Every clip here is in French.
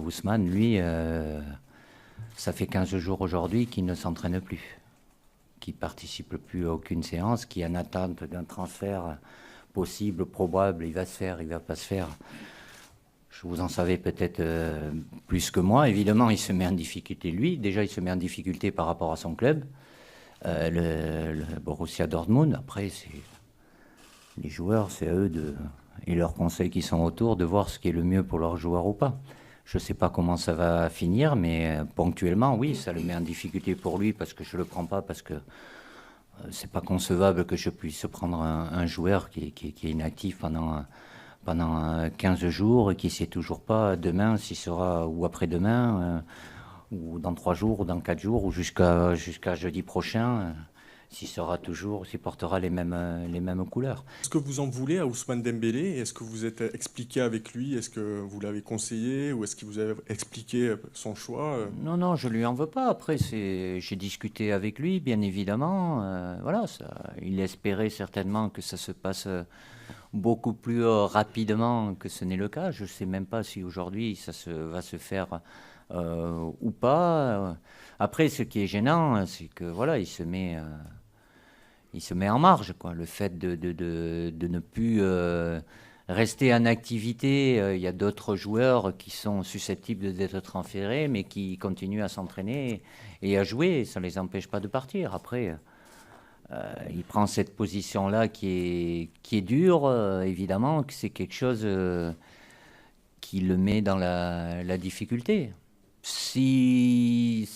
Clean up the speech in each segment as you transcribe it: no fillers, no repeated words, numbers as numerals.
Ousmane, lui, ça fait 15 jours aujourd'hui qu'il ne s'entraîne plus, qu'il ne participe plus à aucune séance, qu'il est en attente d'un transfert possible, probable, il va se faire, il ne va pas se faire. Vous en savez peut-être plus que moi. Évidemment, il se met en difficulté lui. Déjà, il se met en difficulté par rapport à son club, le Borussia Dortmund. Après, les joueurs, c'est à eux et leurs conseils qui sont autour de voir ce qui est le mieux pour leurs joueurs ou pas. Je ne sais pas comment ça va finir, mais ponctuellement, oui, ça le met en difficulté pour lui parce que je ne le prends pas, parce que c'est pas concevable que je puisse prendre un joueur qui est inactif pendant 15 jours et qui ne sait toujours pas demain s'il sera, ou après-demain, ou dans 3 jours, ou dans 4 jours, ou jusqu'à jeudi prochain, s'il portera les mêmes couleurs. Est-ce que vous en voulez à Ousmane Dembélé? Est-ce que vous êtes expliqué avec lui? Est-ce que vous l'avez conseillé? Ou est-ce qu'il vous a expliqué son choix? Non, non, je lui en veux pas. Après, j'ai discuté avec lui, bien évidemment. Voilà, il espérait certainement que ça se passe beaucoup plus rapidement que ce n'est le cas. Je ne sais même pas si aujourd'hui va se faire ou pas. Après, ce qui est gênant, c'est que voilà, il se met en marge, quoi. Le fait de ne plus rester en activité, il y a d'autres joueurs qui sont susceptibles d'être transférés, mais qui continuent à s'entraîner et à jouer. Ça ne les empêche pas de partir. Après, il prend cette position-là qui est dure, évidemment, que c'est quelque chose qui le met dans la difficulté. Si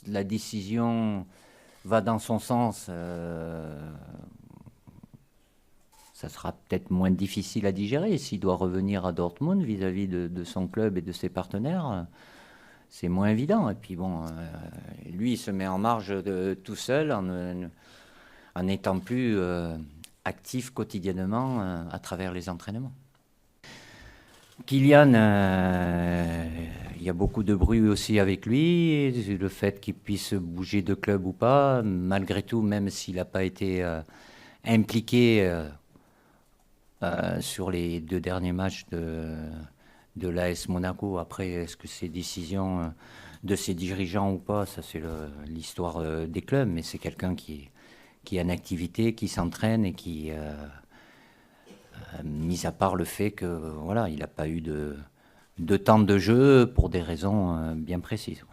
la décision va dans son sens, ça sera peut-être moins difficile à digérer. S'il doit revenir à Dortmund vis-à-vis de son club et de ses partenaires, c'est moins évident. Et puis bon, lui, il se met en marge tout seul en n'étant plus actif quotidiennement à travers les entraînements. Kylian, il y a beaucoup de bruit aussi avec lui, le fait qu'il puisse bouger de club ou pas, malgré tout, même s'il n'a pas été impliqué sur les 2 derniers matchs de l'AS Monaco. Après, est-ce que c'est décision de ses dirigeants ou pas, ça c'est l'histoire des clubs, mais c'est quelqu'un qui est en activité, qui s'entraîne et qui... mis à part le fait que voilà, il n'a pas eu de temps de jeu pour des raisons bien précises.